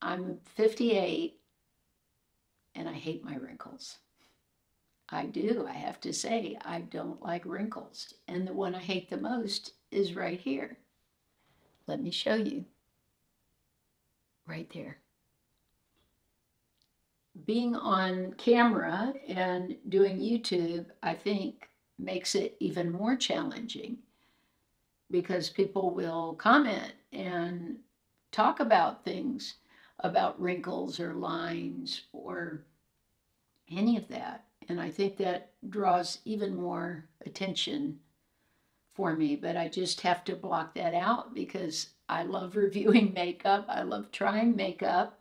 I'm 58 and I hate my wrinkles. I do. I have to say, I don't like wrinkles. And the one I hate the most is right here. Let me show you. Right there. Being on camera and doing YouTube, I think, makes it even more challenging because people will comment and talk about things, about wrinkles or lines or any of that. And I think that draws even more attention for me, but I just have to block that out because I love reviewing makeup. I love trying makeup.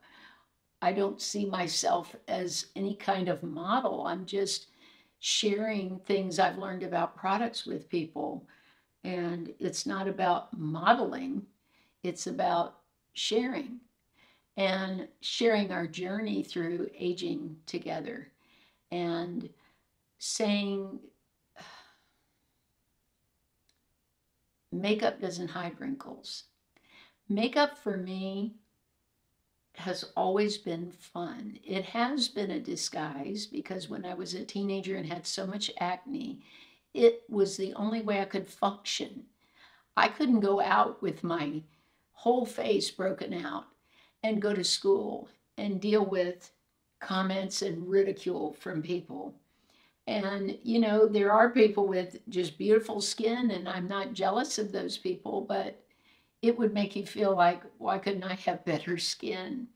I don't see myself as any kind of model. I'm just sharing things I've learned about products with people. And it's not about modeling, it's about sharing and sharing our journey through aging together and saying makeup doesn't hide wrinkles. Makeup for me has always been fun. It has been a disguise because when I was a teenager and had so much acne, it was the only way I could function. I couldn't go out with my whole face broken out and go to school and deal with comments and ridicule from people. And, you know, there are people with just beautiful skin, and I'm not jealous of those people, but it would make you feel like, why couldn't I have better skin?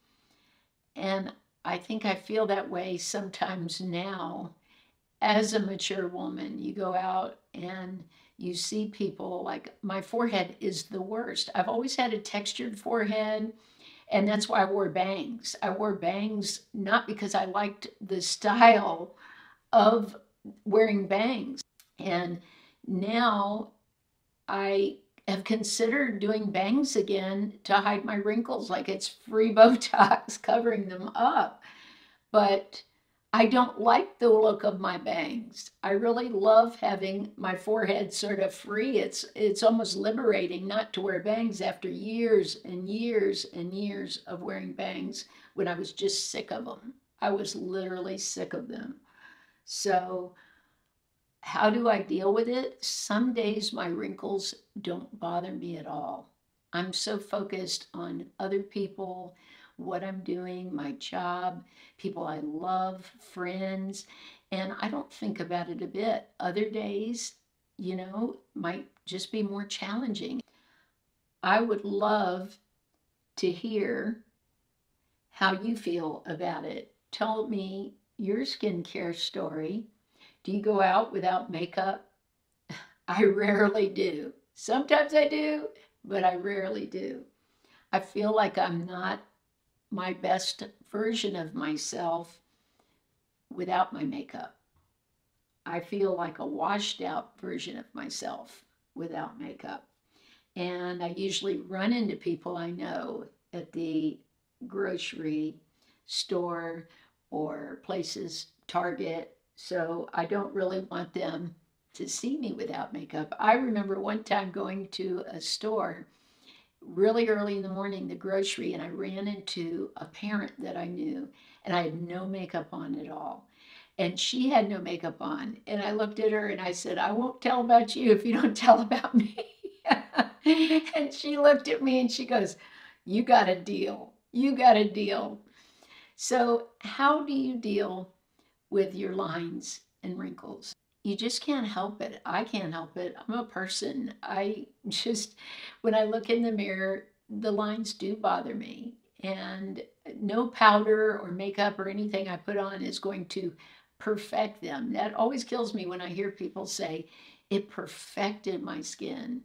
And I think I feel that way sometimes now. As a mature woman, you go out and you see people like my forehead is the worst. I've always had a textured forehead, and that's why I wore bangs. I wore bangs not because I liked the style of wearing bangs. And now I have considered doing bangs again to hide my wrinkles, like it's free Botox covering them up. But I don't like the look of my bangs. I really love having my forehead sort of free. It's almost liberating not to wear bangs after years and years and years of wearing bangs when I was just sick of them. I was literally sick of them. So how do I deal with it? Some days my wrinkles don't bother me at all. I'm so focused on other people, what I'm doing, my job, people I love, friends, and I don't think about it a bit. Other days, you know, might just be more challenging. I would love to hear how you feel about it. Tell me your skincare story. Do you go out without makeup? I rarely do. Sometimes I do, but I rarely do. I feel like I'm not my best version of myself without my makeup. I feel like a washed out version of myself without makeup. And I usually run into people I know at the grocery store or places, Target. So I don't really want them to see me without makeup. I remember one time going to a store really early in the morning, the grocery, and I ran into a parent that I knew, and I had no makeup on at all. And she had no makeup on. And I looked at her and I said, I won't tell about you if you don't tell about me. And she looked at me and she goes, you got a deal. You got a deal. So, how do you deal with your lines and wrinkles? You just can't help it. I can't help it. I'm a person. I just, when I look in the mirror, the lines do bother me. And no powder or makeup or anything I put on is going to perfect them. That always kills me when I hear people say, it perfected my skin.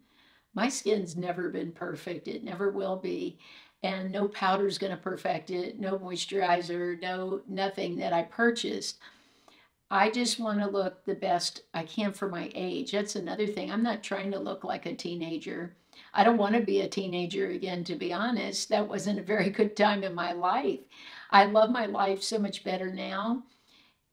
My skin's never been perfect. It never will be. And no powder's going to perfect it. No moisturizer, no nothing that I purchased. I just want to look the best I can for my age. That's another thing. I'm not trying to look like a teenager. I don't want to be a teenager again, to be honest. That wasn't a very good time in my life. I love my life so much better now,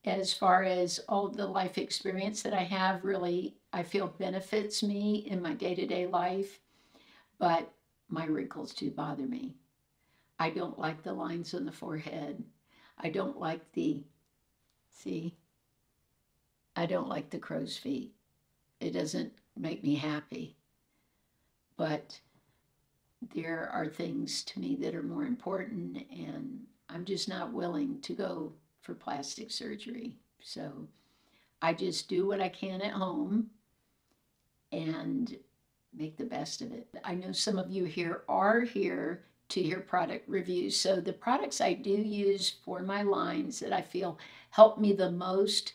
as far as all the life experience that I have really, I feel benefits me in my day-to-day life. But my wrinkles do bother me. I don't like the lines on the forehead. I don't like see, I don't like the crow's feet. It doesn't make me happy. But there are things to me that are more important, and I'm just not willing to go for plastic surgery. So I just do what I can at home and make the best of it. I know some of you here are here to hear product reviews. So the products I do use for my lines that I feel help me the most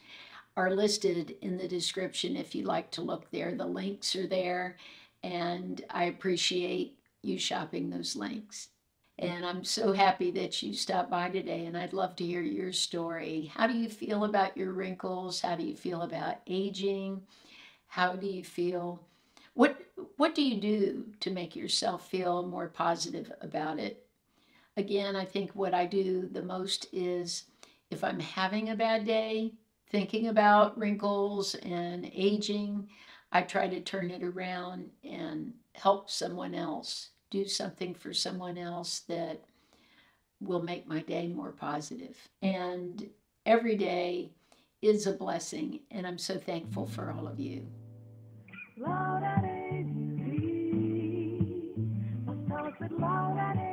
are listed in the description if you'd like to look there. The links are there, and I appreciate you shopping those links. And I'm so happy that you stopped by today, and I'd love to hear your story. How do you feel about your wrinkles? How do you feel about aging? How do you feel? What what do you do to make yourself feel more positive about it? Again, I think what I do the most is if I'm having a bad day, thinking about wrinkles and aging, I try to turn it around and help someone else, do something for someone else that will make my day more positive. And every day is a blessing, and I'm so thankful for all of you. Loud and easy. Must tell us with loud and